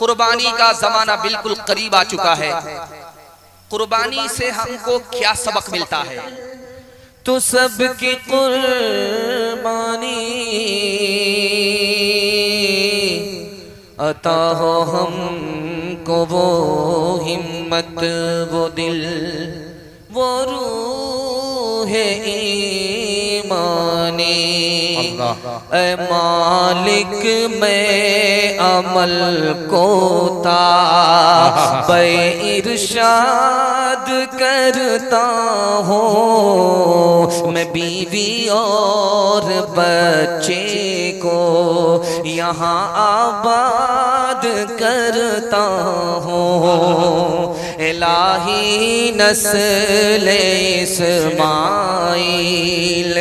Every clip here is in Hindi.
कुर्बानी का जमाना बिल्कुल करीब आ चुका है। कुर्बानी से हमको क्या सबक मिलता है? तो सबकी कुर्बानी अता हो हमको, वो हिम्मत, वो दिल, वो रूह ईमानी। ऐ मालिक मैं अमल को ताबे इरशाद करता हूँ। मैं बीवी और बच्चे को यहाँ आबाद करता हूँ। इलाही नस्ल इस्माइल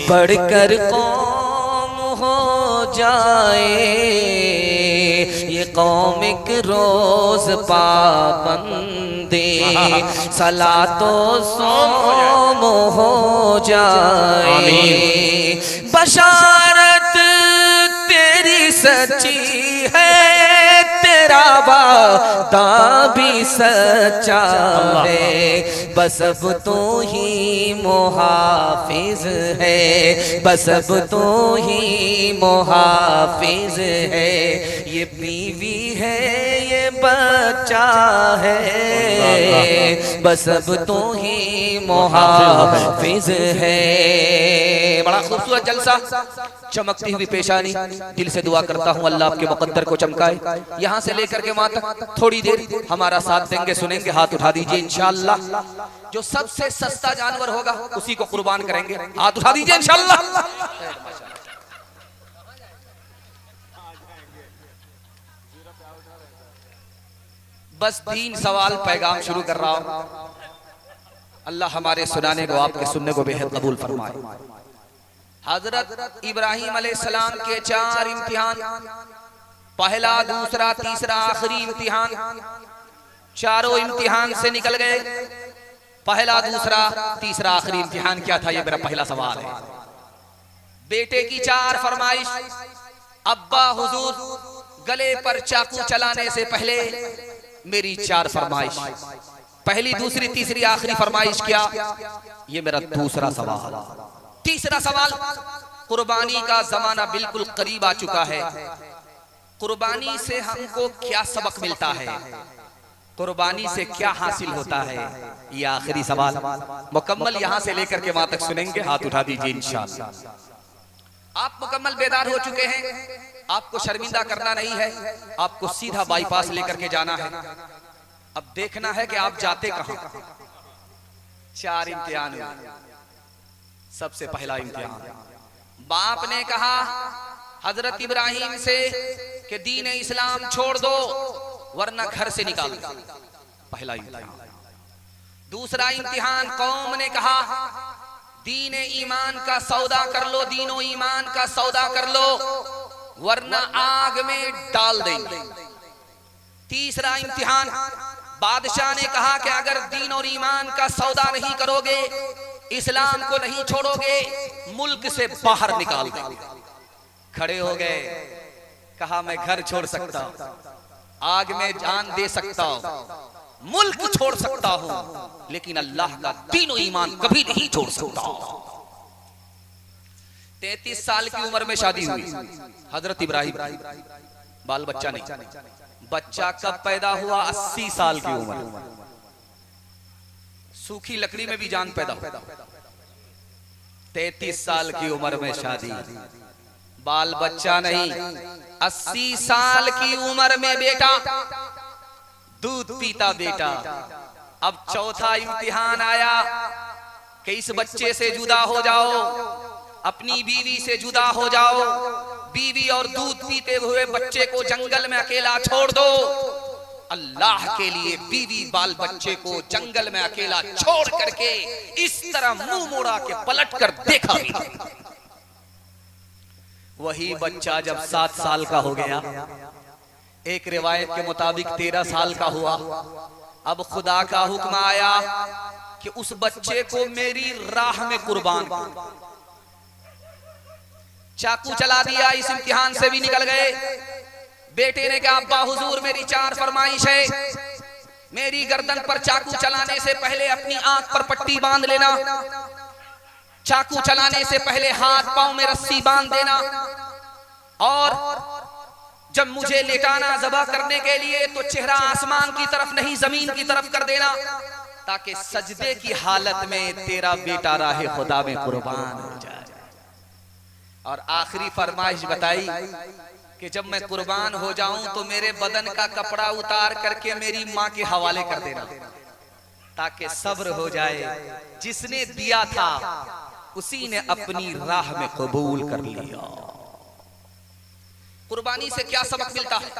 बढ़कर कौम हो जाए। ये कौम एक रोज पाबंदे सलातो सोम हो जाए। बशारत तेरी सच्ची है, तेरा वादा भी सच्चा है। बस अब तो ही मुहाफिज है, बस अब तो ही मुहाफिज है। ये बीवी है, ये बच्चा है, बस अब तो ही मुहाफिज है। बड़ा खूबसूरत जलसा, चमकती हुई पेशानी। दिल से दुआ करता हूँ अल्लाह आपके मुकद्दर को चमकाए। यहाँ से लेकर के वहां तक थोड़ी देर हमारा साथ देंगे, सुनेंगे। हाथ उठा दीजिए इंशाअल्लाह। जो सबसे सस्ता जानवर होगा उसी को कुर्बान करेंगे। हाथ उठा दीजिए इंशाअल्लाह। बस 3 सवाल पैगाम शुरू कर रहा हूं। अल्लाह हमारे सुनाने को, आपके सुनने को बेहद कबूल फरमाए। हजरत इब्राहिम अलैहिस्सलाम के 4 इम्तिहान, पहला, दूसरा, तीसरा, आखिरी इम्तिहान। चारों इम्तिहान से निकल गए। पहला, दूसरा, तीसरा, आखिरी इम्तिहान क्या था? ये मेरा पहला सवाल है। बेटे की 4 फरमाइश। अब्बा हुजूर, गले पर चाकू चलाने से पहले मेरी 4 फरमाइश। पहली, दूसरी, तीसरी, आखिरी फरमाइश क्या? ये मेरा दूसरा सवाल। तीसरा सवाल, कुर्बानी का जमाना बिल्कुल करीब आ चुका है। कुर्बानी से हमको क्या सबक मिलता है? कुर्बानी से क्या हासिल होता है? ये आखिरी सवाल। मुकम्मल यहाँ से लेकर के वहां तक सुनेंगे। हाथ उठा दीजिए इंशाअल्लाह। आप मुकम्मल बेदार हो चुके हैं। आपको शर्मिंदा करना नहीं है, आपको सीधा बाईपास लेकर के जाना है। अब देखना है कि आप जाते कहां। 4 इम्तिहान हुए। सबसे पहला इम्तिहान, बाप ने कहा हजरत इब्राहिम से कि दीन इस्लाम छोड़ दो वरना घर से निकाल दो। पहला इम्तिहान। दूसरा इम्तिहान, कौम ने कहा दीन ईमान का सौदा कर लो, दीनो ईमान का सौदा कर लो वरना आग में डाल देंगे। तीसरा इम्तिहान, बादशाह ने कहा कि अगर दीन और ईमान का सौदा नहीं करोगे, इस्लाम को नहीं छोड़ोगे, मुल्क से बाहर निकाल देंगे। खड़े हो गए, कहा मैं घर छोड़ सकता हूं, आग में जान दे सकता हूं, मुल्क छोड़ सकता हूं, लेकिन अल्लाह का दीन और ईमान कभी नहीं छोड़ सकता। 33 साल की उम्र में शादी हुई हजरत इब्राहिम। बाल बच्चा नहीं। बच्चा कब पैदा हुआ? 80 साल की उम्र। सूखी लकड़ी में भी जान पैदा हुआ। 33 साल की उम्र में शादी, बाल बच्चा नहीं। 80 साल की उम्र में बेटा, दूध पीता बेटा। अब चौथा इम्तिहान आया कि इस बच्चे से जुदा हो जाओ, अपनी बीवी से जुदा हो जाओ, बीवी और दूध पीते हुए बच्चे को जंगल में अकेला छोड़ दो। अल्लाह के लिए बीवी बाल बच्चे को जंगल में अकेला छोड़ करके इस तरह मुंह मोड़ा के पलट कर देखा भी। वही बच्चा जब 7 साल का हो गया, एक रिवायत के मुताबिक 13 साल का हुआ, अब खुदा का हुक्म आया कि उस बच्चे को मेरी राह में कुर्बान कर। चाकू चला दिया, इस इम्तिहान से भी निकल गए। बेटे ने कहा अब्बा हुजूर मेरी 4 फरमाइश है, मेरी गर्दन पर चाकू चलाने से पहले अपनी आंख पर पट्टी बांध लेना, चाकू चलाने से पहले हाथ पांव में रस्सी बांध देना, और जब मुझे लेटाना ज़बह करने के लिए तो चेहरा आसमान की तरफ नहीं जमीन की तरफ कर देना, ताकि सजदे की हालत में तेरा बेटा राहे खुदा में कुर्बान हो जाए। और आखिरी फरमाइश बताई कि जब मैं कुर्बान हो जाऊं तो मेरे बदन का कपड़ा उतार करके मेरी माँ के हवाले कर देना, ताकि सब्र हो जाए। जिसने दिया था उसी ने अपनी राह में कबूल कर लिया। कुर्बानी से क्या सबक मिलता है?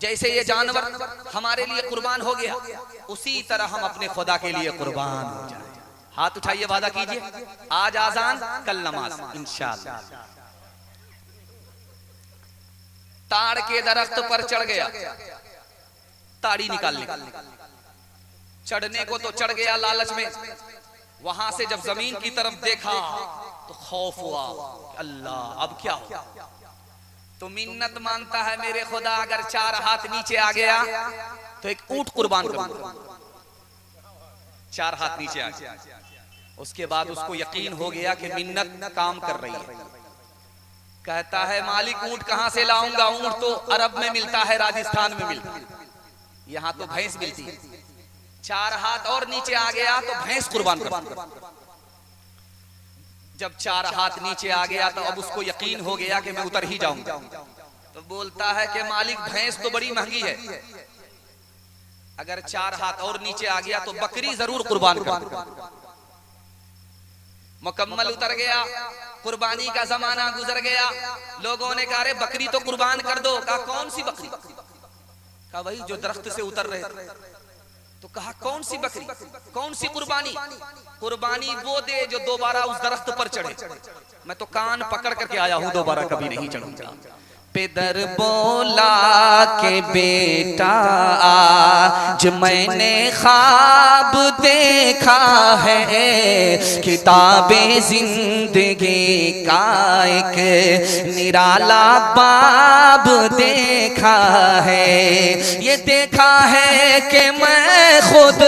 जैसे ये जानवर हमारे लिए कुर्बान हो गया, उसी तरह हम अपने खुदा के लिए कुर्बान हो जाए। हाथ उठाइए, वादा कीजिए, आज आजान कल नमाज इंशाअल्लाह। ताड़ के दरख्त पर चढ़ गया, ताड़ी निकाल ली, चढ़ने को तो चढ़ गया लालच में, वहां से जब जमीन की तरफ देखा तो खौफ हुआ, अल्लाह अब क्या हो? तो मिन्नत मांगता है, मेरे खुदा अगर 4 हाथ नीचे आ गया तो एक ऊंट कुर्बान करूंगा। 4 हाथ नीचे आ गया। उसके बाद उसको यकीन हो गया कि मिन्नत काम कर रही है। कहता है मालिक ऊंट कहां से लाऊंगा? ऊंट तो अरब में मिलता है, राजस्थान में मिलता है, यहां तो भैंस मिलती है। 4 हाथ और नीचे आ गया तो भैंस कुर्बान कर। जब 4 हाथ नीचे आ गया तो अब उसको यकीन हो गया कि मैं उतर ही जाऊंगा। तो बोलता है कि मालिक भैंस तो बड़ी महंगी है, अगर 4 हाथ और नीचे आ गया तो बकरी जरूर कुर्बान कर। मुकम्मल उतर गया, कुर्बानी का जमाना गुजर गया। लोगों ने कहा अरे बकरी तो कुर्बान कर दो। कहा कौन सी बकरी? कहा वही जो दरख्त से उतर रहे थे। तो कहा कौन सी बकरी, कौन सी कुर्बानी? कुर्बानी वो दे जो दोबारा उस दरख्त पर चढ़े। मैं तो कान पकड़ करके आया हूं, दोबारा कभी नहीं चढ़ूंगा। पेदर बोला के बेटा आज मैंने ख्वाब देखा है, किताबे जिंदगी का एक निराला बाब देखा है। ये देखा है कि मैं खुद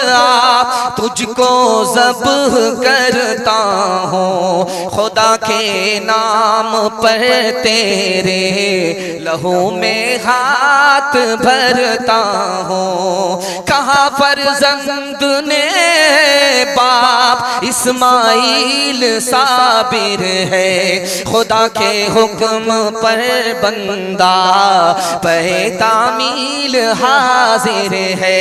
तुझको ज़ब्ह करता हूँ, खुदा के नाम पर तेरे लहू में हाथ भरता हूँ। कहाँ फर्जंद ने बाप इस्माइल साबिर है, खुदा के हुक्म पर बंदा पैतामील हाजिर है।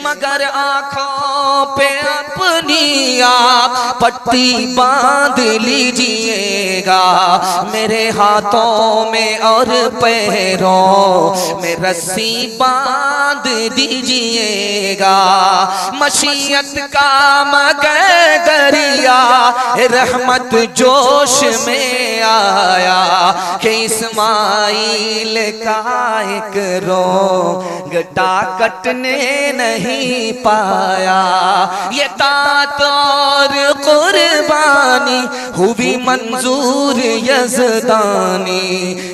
मगर आँखों पे अपनी आप पट्टी बांध लीजिएगा, मेरे हाथों में और पैरों में रस्सी बांध दीजिएगा। मशीयत का मगर दरिया रहमत जोश में आया कि इस्माइल का एक रोग कटने नहीं पाया। ये तात और कुर्बानी हुई मंजूर यज़दानी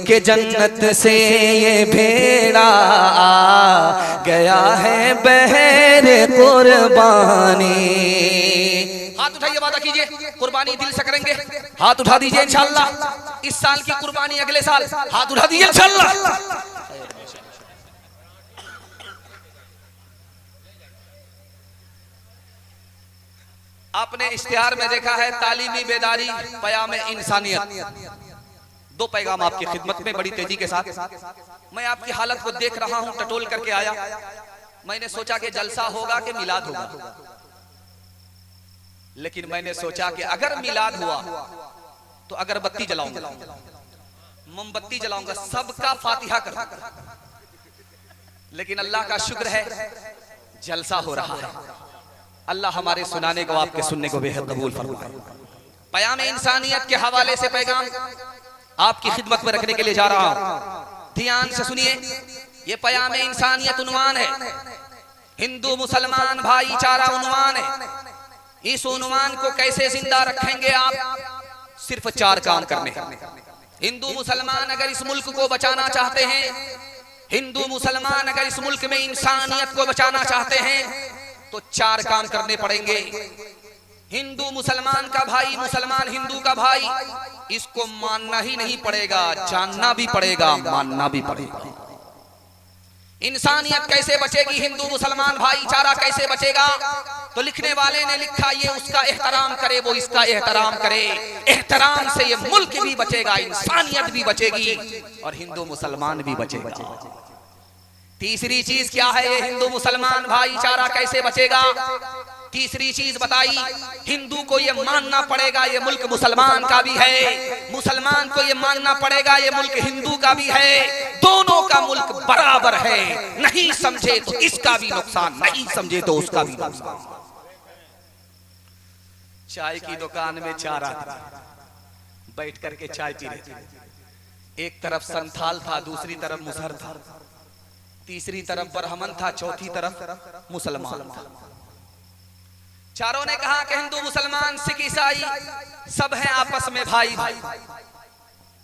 के जन्नत से ये भेड़ा आ गया है बहर कुर्बानी। हाथ उठाइए, वादा कीजिए कुर्बानी दिल से करेंगे। हाथ उठा दीजिए इंशाअल्लाह। इस साल की कुर्बानी अगले साल। हाथ उठा दीजिए इंशाअल्लाह। आपने इश्तिहार में देखा है तालीमी बेदारी पयाम इंसानियत। 2 पैगाम आपकी खिदमत में बड़ी तेजी के साथ। मैं आपकी हालत को देख रहा हूं, टटोल करके आया। मैंने सोचा कि जलसा होगा कि मिलाद होगा, लेकिन मैंने सोचा कि अगर मिलाद हुआ तो अगरबत्ती जलाऊंगा, मोमबत्ती जलाऊंगा, सबका फातिहा करूंगा। लेकिन अल्लाह का शुक्र है जलसा हो रहा है। अल्लाह हमारे सुनाने को, आपके सुनने को बेहद कबूल फरमाए। पयाम इंसानियत के हवाले से पैगाम आपकी खिदमत में रखने के लिए जा रहा हूं। ध्यान से सुनिए, ये पयाम इंसानियत उन्वान है, हिंदू मुसलमान भाईचारा उन्वान है। इस उन्वान को कैसे जिंदा रखेंगे आप? सिर्फ 4 काम करने हैं। हिंदू मुसलमान अगर इस मुल्क को बचाना चाहते हैं हिंदू मुसलमान अगर इस मुल्क में इंसानियत को बचाना चाहते हैं तो 4 काम करने पड़ेंगे। हिंदू मुसलमान का भाई, मुसलमान हिंदू का भाई, इसको मानना ही नहीं पड़ेगा, जानना भी पड़ेगा, मानना भी पड़ेगा। इंसानियत कैसे बचेगी, हिंदू मुसलमान भाईचारा कैसे बचेगा? तो लिखने वाले ने लिखा, ये उसका एहतराम करे, वो इसका एहतराम करे। एहतराम से ये मुल्क भी बचेगा, इंसानियत भी बचेगी और हिंदू मुसलमान भी बचेगा। तीसरी चीज क्या है, ये हिंदू मुसलमान भाईचारा कैसे बचेगा? तीसरी चीज बताई, हिंदू को ये मानना पड़ेगा ये मुल्क मुसलमान का भी है, मुसलमान को ये मानना पड़ेगा ये मुल्क हिंदू का भी है। दोनों का मुल्क बराबर है, नहीं समझे तो इसका भी नुकसान, नहीं समझे तो उसका भी नुकसान। चाय की दुकान में 4 आदमी बैठ करके चाय पी रहे थे। एक तरफ संथाल था, दूसरी तरफ मुसहर था, तीसरी तरफ ब्राह्मण था, चौथी तरफ मुसलमान था। चारों ने कहा कि हिंदू मुसलमान सिख ईसाई सब हैं आपस में भाई भाई।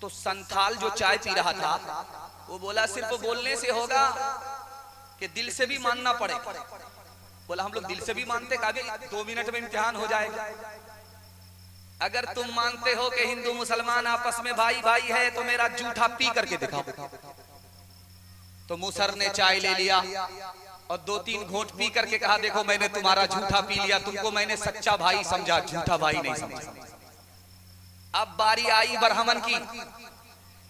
तो संथाल जो चाय पी रहा था वो बोला, सिर्फ बोलने से होगा कि दिल से भी मानना पड़ेगा। बोला, हम लोग दिल से भी मानते, कहा 2 मिनट में इम्तिहान हो जाएगा। अगर तुम मानते हो कि हिंदू मुसलमान आपस में भाई भाई है तो मेरा जूठा पी करके दिखाओ। तो मुसहर ने चाय ले लिया और 2-3 घोंट पी करके कहा, देखो मैंने तुम्हारा झूठा पी लिया, तुमको मैंने सच्चा भाई समझा, झूठा भाई नहीं समझा। अब बारी आई ब्राह्मण की।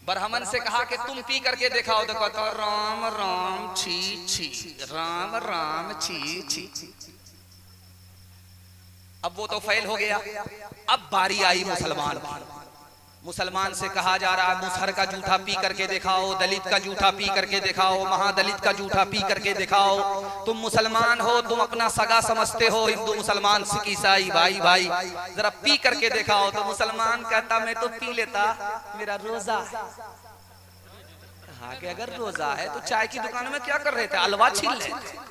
ब्राह्मण से कहा कि तुम पी करके दिखाओ। देखो तो राम राम छी छी, राम राम छी छी। अब वो तो फेल हो गया। अब बारी आई मुसलमान की। मुसलमान से कहा जा रहा है, मुसहर का जूठा पी करके दिखाओ, दलित का जूठा पी करके दिखाओ, महादलित का जूठा पी करके दिखाओ। तुम मुसलमान हो, तुम अपना सगा समझते हो, हिंदू मुसलमान सिख ईसाई भाई भाई, जरा पी करके दिखाओ। तो मुसलमान कहता, मैं तो पी लेता, मेरा रोजा है। कहा कि अगर रोजा है तो चाय की दुकान में क्या कर रहे थे, हलवा छील रहे थे।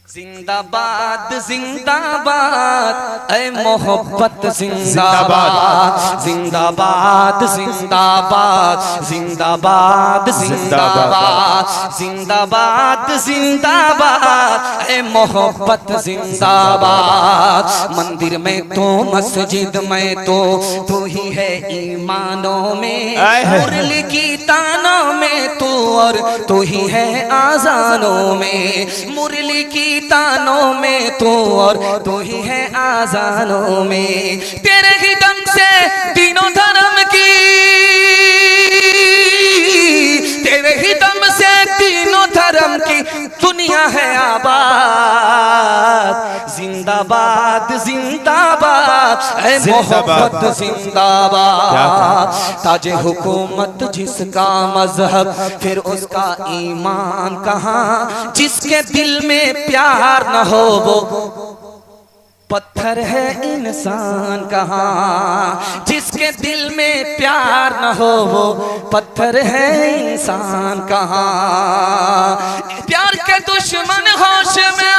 जिंदाबाद जिंदाबाद ऐ मोहब्बत जिंदाबाद, जिंदाबाद जिंदाबाद, जिंदाबाद जिंदाबाद, जिंदाबाद जिंदाबाद ऐ मोहब्बत जिंदाबाद। मंदिर में तो मस्जिद में तो तू ही है ईमानों में, मुरली की तानों में तू और तू ही है आजानों में। मुरली की तानों में तू और तू ही है आजानों में। तेरे ही दम से तीनों धर्म की, तेरे ही दम से तीनों धर्म की दुनिया है आबाद। जिंदाबाद जिंदाबाद ऐ मोहब्बत जिंदाबाद। ताजे हुकूमत जिसका मजहब फिर उसका ईमान कहाँ, जिसके दिल में प्यार न हो वो पत्थर है इंसान कहाँ, जिसके दिल में प्यार न हो वो पत्थर है इंसान कहाँ। प्यार के दुश्मन होश में आ,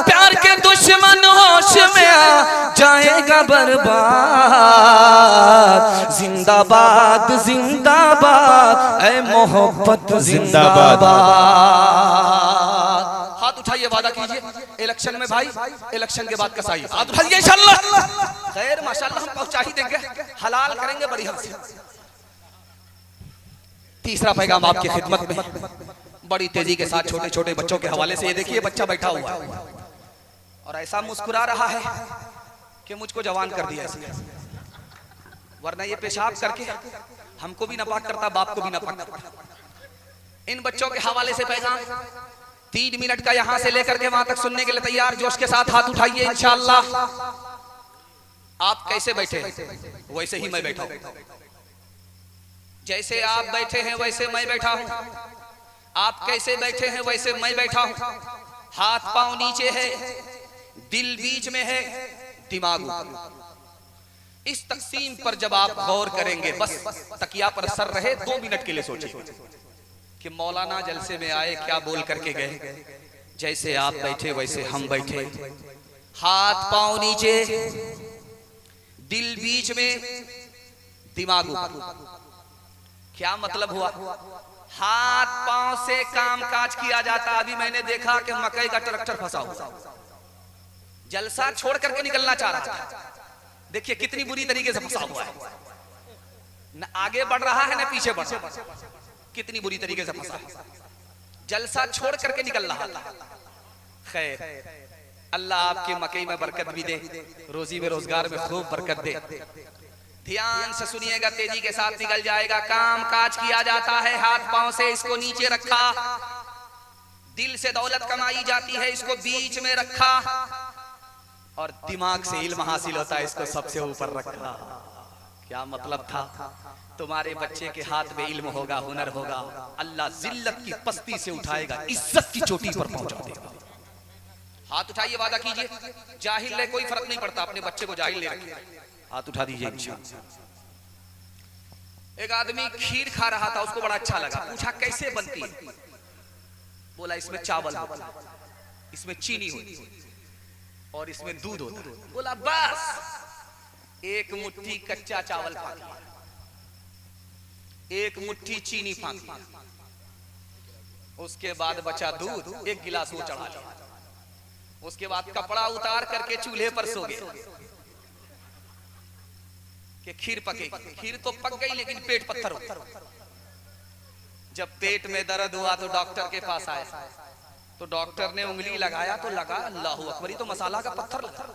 प्यार के दुश्मन होश में आ जाएगा बर्बाद। जिंदाबाद जिंदाबाद ऐ मोहब्बत जिंदाबाद। हाथ उठाइए, वादा कीजिए इलेक्शन में भाई, इलेक्शन के बाद कसाई। हाथ उठाइए इंशाल्लाह। खैर माशाल्लाह हम पहुंचा ही देंगे, हलाल करेंगे बड़ी हमसे। तीसरा पैगाम आपकी खिदमत में बड़ी तेजी के साथ छोटे छोटे बच्चों के हवाले से। ये देखिए बच्चा बैठा हुआ है और ऐसा मुस्कुरा रहा है कि मुझको जवान कर दिया इसने, वरना ये पेशाब करके हमको भी नापाक करता, बाप को भी नापाक करता। इन बच्चों के हवाले से पैगाम 3 मिनट का यहां से लेकर के वहां तक सुनने के लिए तैयार जोश के साथ हाथ उठाइए इंशाअल्लाह। आप कैसे बैठे वैसे ही मैं बैठा हूं, जैसे आप बैठे हैं वैसे मैं बैठा हूं, आप कैसे बैठे हैं वैसे मैं बैठा हूं। हाथ पांव नीचे है, दिल बीच में है, दिमाग ऊपर। इस तकसीम पर जब आप गौर करेंगे, बस तकिया पर सर रहे 2 मिनट के लिए सोचिए कि मौलाना जलसे में आए क्या बोल करके गए। जैसे आप बैठे वैसे हम बैठे, हाथ पांव नीचे, दिल बीच में, दिमाग ऊपर। क्या मतलब हुआ? हाथ पांव से काम काज किया जाता। अभी मैंने देखा कि मकई का ट्रैक्टर फंसा हुआ, जलसा छोड़ करके निकलना चाह रहा था। देखिए कितनी बुरी तरीके से फंसा हुआ है, न आगे बढ़ रहा है न पीछे बढ़ रहा है, कितनी बुरी तरीके से फंसा है। जलसा छोड़ करके निकल रहा था। खैर अल्लाह आपके मकई में बरकत भी दे, रोजी में रोजगार में खूब बरकत दे। ध्यान से सुनिएगा, तेजी के साथ निकल जाएगा। काम काज किया जाता है हाथ पांव से, इसको नीचे रखा। दिल से दौलत कमाई जाती है, इसको बीच में रखा। और दिमाग से इल्म हासिल होता है, इसको सबसे ऊपर रखा। क्या मतलब था? तुम्हारे बच्चे के हाथ में इल्म होगा, हुनर होगा, अल्लाह जिल्लत की पस्ती से उठाएगा, इज्जत की चोटी पर पहुंचा देगा। हाथ उठाइए, वादा कीजिए। जाहिल ले कोई फर्क नहीं पड़ता, अपने बच्चे को जाहिल ले रखिए। हाथ उठा दीजिए इंशाअल्लाह। एक आदमी खीर खा रहा था, उसको बड़ा अच्छा लगा। पूछा कैसे बनती है? बोला इसमें चावल होता है, इसमें चीनी होती है और इसमें दूध होता है। बोला बस एक मुट्ठी कच्चा चावल खा लिया, एक मुट्ठी चीनी फांक लिया, उसके बाद बचा दूध, एक गिलास वो चढ़ा लिया। उसके बाद कपड़ा उतार करके चूल्हे पर सो गए कि खीर पकेगी। खीर तो पक गई लेकिन पेट पत्थर हो गया। जब पेट में दर्द हुआ तो डॉक्टर के पास आया, तो डॉक्टर ने उंगली लगाया तो लगा अल्लाहू अकबर, तो मसाला का पत्थर लगा।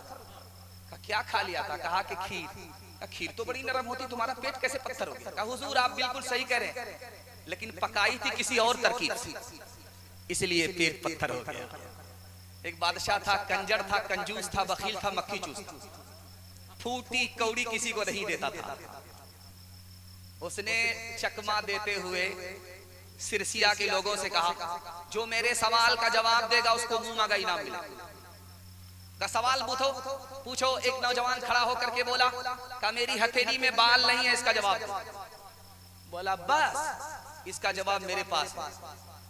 क्या खा लिया था? कहा कि खीर। खीर तो बड़ी नरम होती, तुम्हारा पेट कैसे पत्थर हो गया? कहा हुजूर आप बिल्कुल सही कह रहे हैं, लेकिन पकाई थी किसी और तरकीब से, इसलिए पेट पत्थर हो गया। एक बादशाह था, कंजर था, कंजूस था, बखील था, मक्खी चूस था। फूटी कौड़ी किसी को नहीं देता था। उसने चकमा देते हुए सिरसिया के लोगों से कहा, जो मेरे सवाल का जवाब देगा उसको मुंह मांगा इनाम मिलेगा। का सवाल पूछो। एक नौजवान खड़ा होकर के बोला, का मेरी हथेली में बाल नहीं है, इसका जवाब दो। बोला बस इसका जवाब मेरे पास है।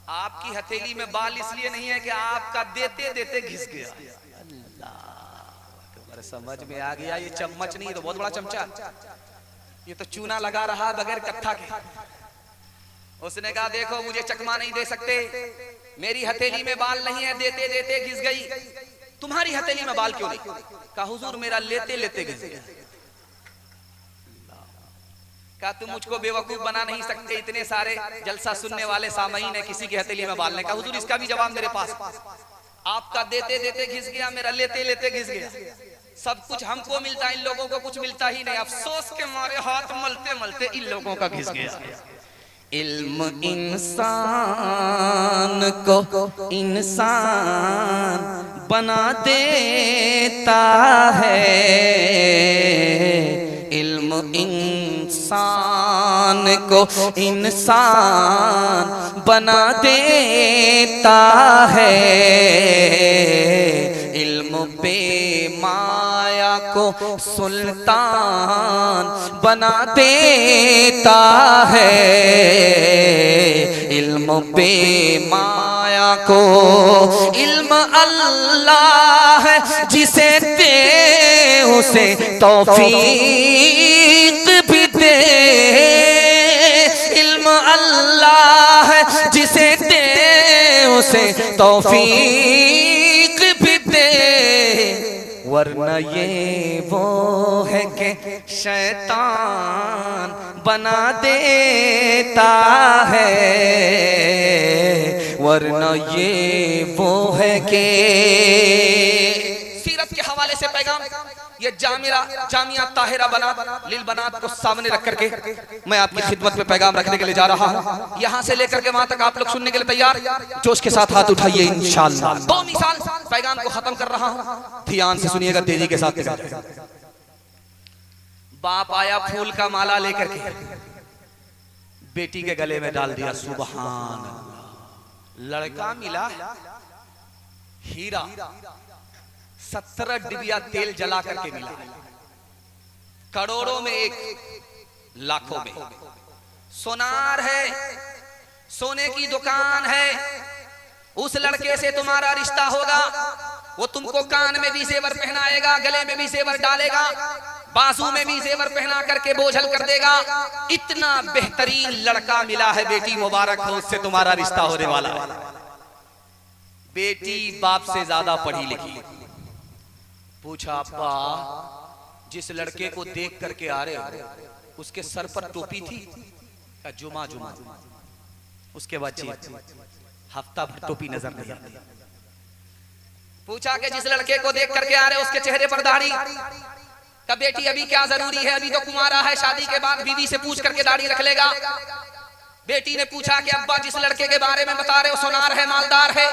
आपकी हथेली में बाल इसलिए नहीं है कि आपका देते देते घिस गया। अल्लाह, समझ में आ गया। ये चम्मच नहीं, तो बहुत बड़ा चमचा, ये तो चूना लगा रहा बगैर कत्था के। उसने कहा देखो मुझे चकमा नहीं दे सकते, मेरी हथेली में बाल नहीं है, देते देते घिस गई। तुम्हारी हथेली में बाल क्यों नहीं? कहा हुजूर मेरा लेते लेते घिस गया। कहा तुम मुझको बेवकूफ बना नहीं सकते, इतने सारे जलसा सुनने वाले सामईन है, किसी की हथेली में बाल नहीं। कहा हुजूर इसका भी जवाब मेरे पास, आपका देते देते घिस गया, मेरा लेते लेते घिस गया। सब कुछ हमको मिलता, इन लोगों को कुछ मिलता ही नहीं। अफसोस के मारे हाथ मलते मलते इन लोगों का घिस गया। इल्म इंसान को इंसान बना देता है, इल्म इंसान को इंसान बना देता है, इल्म बेमाया को सुल्तान बना देता है, इल्म बेमाया को। इल्म अल्लाह है जिसे दे उसे तौफीक भी दे, इल्म अल्लाह है जिसे दे उसे तौफीक भी दे, वरना ये वो है कि शैतान बना देता है, वरना ये वो है कि। सीरत के हवाले से पैगाम, ये जामिया ताहिरा बनात लिल बनात को सामने रख करके मैं आपकी खिदमत में पैगाम रखने के लिए जा रहा हूँ। यहाँ से लेकर के वहां तक आप लोग सुनने के लिए तैयार? जोश के साथ हाथ उठाइए इंशाअल्लाह। 2 मिसाल पैगाम को खत्म कर रहा हूँ, ध्यान से सुनिएगा, तेजी के साथ। बाप आया फूल का माला लेकर के बेटी के गले में डाल दिया, सुभान अल्लाह। लड़का मिला हीरा, 17 डिबिया तेल जला करके मिला, करोड़ों में एक, लाखों में। सोनार है, सोने की दुकान है, उस लड़के से तुम्हारा रिश्ता होगा। वो तुमको कान में भी जेवर पहनाएगा, गले में भी जेवर डालेगा, बाजू में भी जेवर पहना करके बोझल कर देगा। इतना बेहतरीन लड़का मिला है, बेटी मुबारक हो, उससे तुम्हारा रिश्ता होने वाला है। बेटी बाप से ज्यादा पढ़ी लिखी। पूछा अब्बा, जिस लड़के को देख करके आ रहे हो उसके सर पर टोपी थी? जुमा जुमा। उसके बाद हफ्ता भर टोपी नजर नहीं आती। पूछा कि जिस लड़के को देख करके आ रहे उसके चेहरे पर दाढ़ी? का बेटी अभी क्या जरूरी है, अभी तो कुंवारा है, शादी के बाद बीवी से पूछ करके दाढ़ी रख लेगा। बेटी ने पूछा कि अब्बा जिस लड़के के बारे में बता रहे हो सोनार है, मालदार है,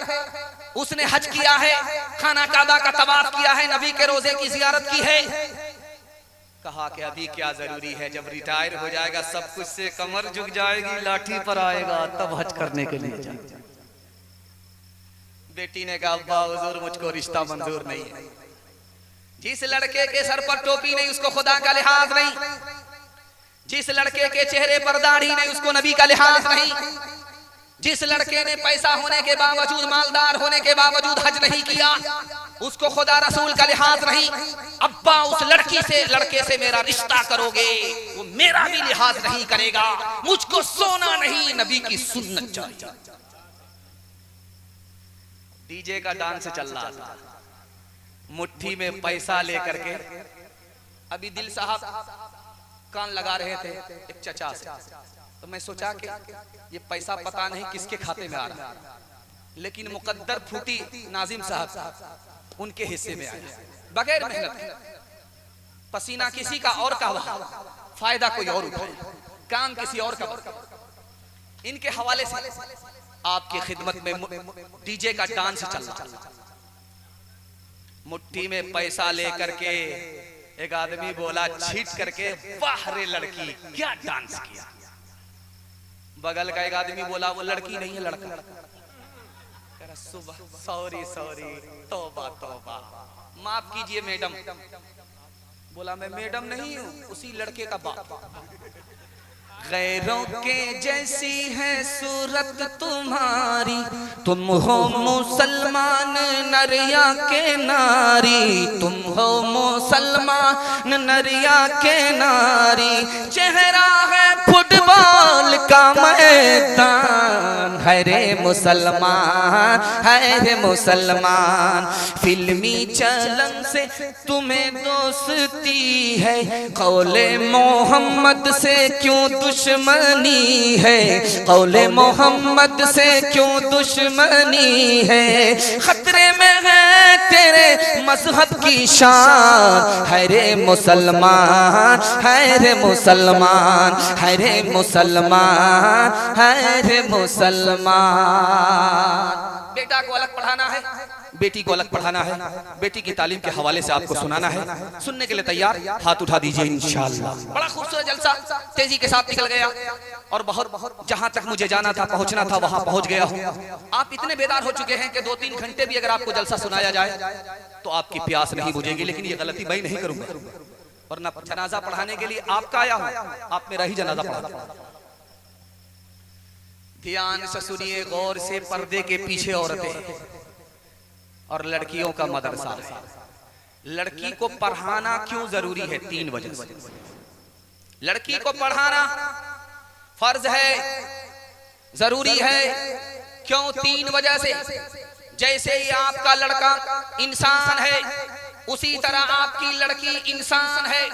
उसने हज किया है, खाना काबा का तवाफ किया है, नबी के रोजे की जियारत की है। कहा कि अभी क्या जरूरी है, जब रिटायर हो जाएगा सब कुछ से कमर झुक जाएगी, लाठी पर आएगा तब हज करने के लिए जाएगा। बेटी ने कहा अब्बा हुजूर मुझको रिश्ता मंजूर नहीं है। जिस लड़के के सर पर टोपी नहीं उसको खुदा का लिहाज नहीं, जिस लड़के के चेहरे पर दाढ़ी नहीं उसको नबी का लिहाज नहीं, जिस लड़के ने पैसा होने के बावजूद, मालदार होने के बावजूद हज नहीं किया उसको खुदा रसूल का लिहाज नहीं। अब्बा उस लड़के से मेरा रिश्ता करोगे वो मेरा भी लिहाज नहीं करेगा, मुझको सोना नहीं नबी की सुन्नत चाहिए। डीजे का डांस चल रहा था, मुट्ठी में पैसा लेकर के अभी दिल साहब कान लगा रहे थे एक चचा से, तो मैं सोचा कि ये पैसा पता नहीं किसके खाते में आ रहा है, लेकिन मुकद्दर फूटी नाजिम साहब उनके हिस्से में आया बगैर मेहनत। पसीना किसी का और का वहा, फायदा कोई और उठाए, काम किसी और का। इनके हवाले से आपकी खिदमत में डीजे का डांस चल रहा। मुट्ठी में पैसा लेकर के एक आदमी बोला छीट करके, वाह रे लड़की क्या डांस किया। बगल का एक आदमी बोला वो लड़की नहीं है लड़का। सुबह सॉरी सॉरी, तौबा तौबा, माफ कीजिए मैडम। बोला मैं मैडम नहीं हूं, उसी लड़के का बाप। गैरों के जैसी है सूरत तुम्हारी, तुम हो मुसलमान नरिया के नारी, तुम हो मुसलमान नरिया के नारी। चेहरा है फुटबॉल का मैदान, है रे मुसलमान, है रे मुसलमान। फिल्मी चलन से तुम्हें दोस्ती है, कौले मोहम्मद से क्यों दुश्मनी है, कौले मोहम्मद से क्यों दुश्मनी है। खतरे में है तेरे मजहब की शान, है रे मुसलमान, है रे मुसलमान, है रे मुसलमान, है रे मुसलमान। बेटा को अलग पढ़ाना है, बेटी को अलग पढ़ाना है, बेटी की तालीम के हवाले से आपको सुनाना है। सुनने के लिए तैयार? हाथ उठा दीजिए इंशाअल्लाह। बड़ा खूबसूरत जलसा तेजी के साथ निकल गया और बहुत जहां तक मुझे जाना था, पहुंचना था, वहां पहुंच गया हूं। आप इतने बेदार हो चुके हैं कि 2-3 घंटे भी अगर आपको जलसा सुनाया जाए तो आपकी प्यास नहीं बुझेगी। लेकिन ये गलती मैं नहीं करूंगा, वरना जनाजा पढ़ाने के लिए आपका आया हूं, आप मेरा ही जनाजा पढ़ा। ध्यान से सुनिए गौर से, पर्दे के पीछे औरतें और लड़कियों का मदरसा है। लड़की को पढ़ाना क्यों जरूरी है? 3 वजह से। लड़की को पढ़ाना फर्ज है, जरूरी है। क्यों? 3 वजह से। जैसे ही आपका लड़का इंसान है उसी तरह आपकी लड़की इंसान है।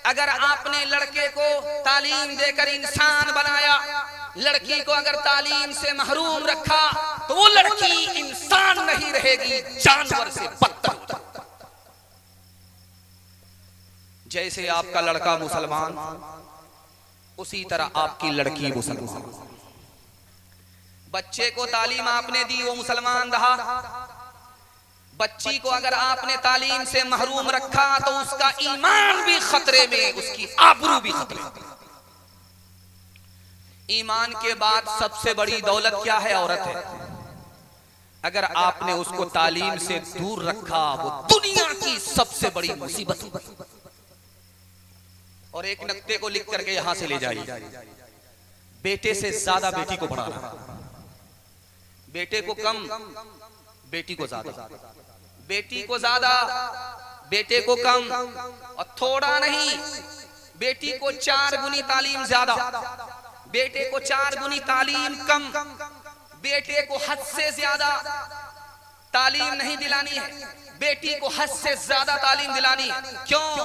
अगर आपने लड़के को तालीम देकर इंसान बनाया, लड़की को अगर तालीम से महरूम रखा तो वो लड़की इंसान नहीं रहेगी, जानवर से बदतर। जैसे आपका लड़का मुसलमान उसी तरह आपकी लड़की मुसलमान। बच्चे को तालीम आपने दी, वो मुसलमान रहा। बच्ची को अगर आपने तालीम से महरूम रखा तो उसका ईमान भी खतरे में, उसकी आबरू भी खतरे में। ईमान के बाद सबसे बड़ी दौलत क्या है? औरत है। अगर आपने उसको तालीम से दूर रखा वो दुनिया की सबसे बड़ी मुसीबत। और एक नक्ते को लिख करके यहां से ले जाइए, बेटे से ज्यादा बेटी को पढ़ाना, बेटे को कम बेटी को ज्यादा, बेटी को ज्यादा बेटे को कम, और थोड़ा नहीं, बेटी को 4 गुनी तालीम ज्यादा, बेटे को 4 गुनी तालीम कम, बेटे को हद से ज्यादा तालीम नहीं दिलानी है, बेटी को हद से ज्यादा तालीम दिलानी है। क्यों?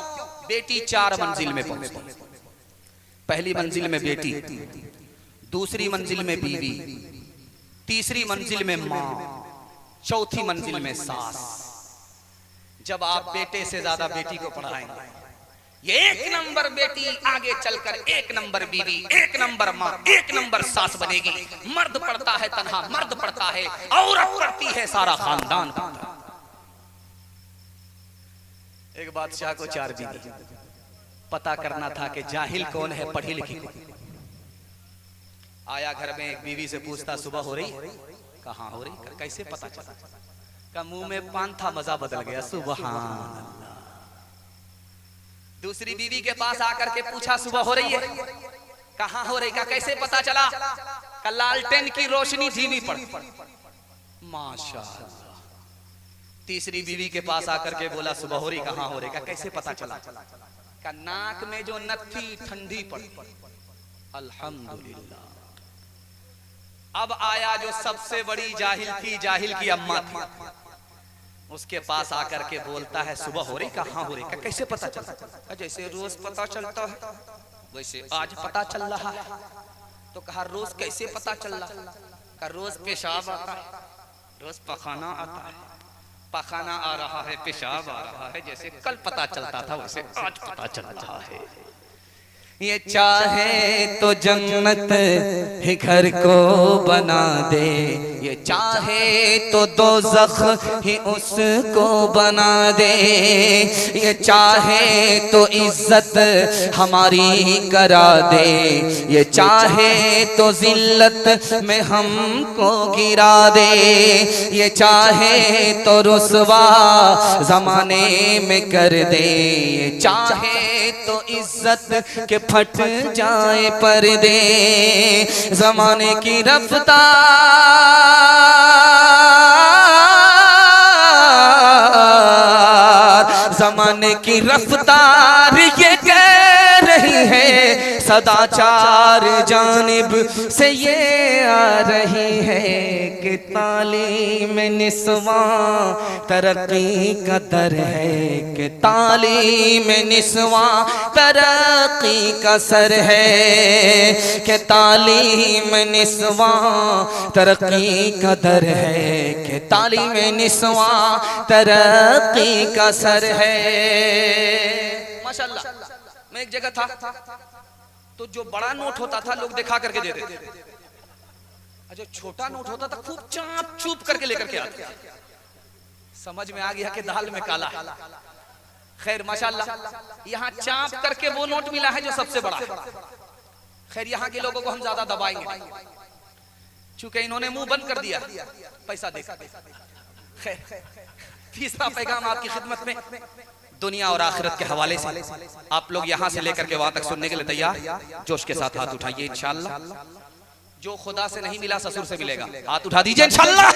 बेटी 4 मंजिल में पहुंची। पहली मंजिल में बेटी, दूसरी मंजिल में बीवी, तीसरी मंजिल में मां, चौथी मंजिल में सास। जब आप बेटे से ज्यादा बेटी को पढ़ाएंगे, ये 1 नंबर बेटी आगे चलकर 1 नंबर बीवी, 1 नंबर मां, 1 नंबर सास बनेगी। मर्द पढ़ता है तन्हा, मर्द पढ़ता है, औरत पढ़ती है सारा खानदान पढ़ता है। एक बादशाह को 4 बीवी, पता करना था कि जाहिल कौन है, पढ़ी लिखी कौन। आया घर में, एक बीवी से पूछता सुबह हो रही? कहाँ हो रही? कैसे पता चला? का मुंह में पान था, मजा बदल गया। सुबहान अल्लाह। दूसरी बीवी के पास आकर के पूछा सुबह हो रही है? कहाँ हो रही? का कैसे पता चला? का लालटेन की रोशनी धीमी पड़ी। माशाअल्लाह। तीसरी बीवी के पास आकर के बोला सुबह हो रही? कहाँ हो रही? का कैसे पता चला? का नाक में जो नथी ठंडी पड़ी। अल्हम्दुलिल्लाह। अब आया जो सबसे बड़ी जाहिल थी, जाहिल की अम्मा थी, उसके पास आकर के बोलता है सुबह हो रही? कहाँ हो रही? का कैसे पता चला? जैसे रोज पता चलता है वैसे आज पता चल रहा है। तो कहा रोज कैसे पता चल रहा? का रोज पेशाब आता है, रोज पखाना आता है, पखाना आ रहा है, पेशाब आ रहा है। जैसे कल पता चलता था वैसे आज पता चल रहा है। ये चाहे तो जन्नत ही घर को बना दे, ये चाहे तो दोज़ख ही उसको बना दे, ये चाहे तो इज्जत हमारी करा दे, ये चाहे तो जिल्लत में हमको गिरा दे, ये चाहे तो रुसवा ज़माने में कर दे, ये चाहे तो इज्जत के फट जाए पर्दे। ज़माने की रफ्तार, ज़माने की रफ्तार ये कह रही है, सदाचार जानिब से ये आ रही है कि तालीम निस्वां तरक्की का दर है, कि तालीम निस्वां तरक्की का सर है, कि तालीम निस्वां तरक्की का दर है, कि तालीम निस्वां तरक्की का सर है। माशाअल्लाह। मैं एक जगह था तो जो बड़ा नोट होता था लोग दिखा करके दे देते, जो छोटा नोट होता था खूब चाप चुप करके लेकर के आते। समझ में आ गया कि दाल में काला है। खैर माशाअल्लाह यहाँ चाप करके वो नोट मिला है जो सबसे बड़ा है। खैर यहाँ के लोगों को हम ज्यादा दबाएंगे, चूंकि इन्होंने मुंह बंद कर दिया पैसा दे। खैर तीसरा पैगाम आपकी खिदमत में दुनिया और आखिरत के हवाले से। आप लोग यहाँ से लेकर के वहां तक सुनने के लिए तैयार? जोश के साथ हाथ उठाइए इंशाअल्लाह। जो खुदा से नहीं मिला ससुर से मिलेगा, हाथ उठा दीजिए इंशाअल्लाह।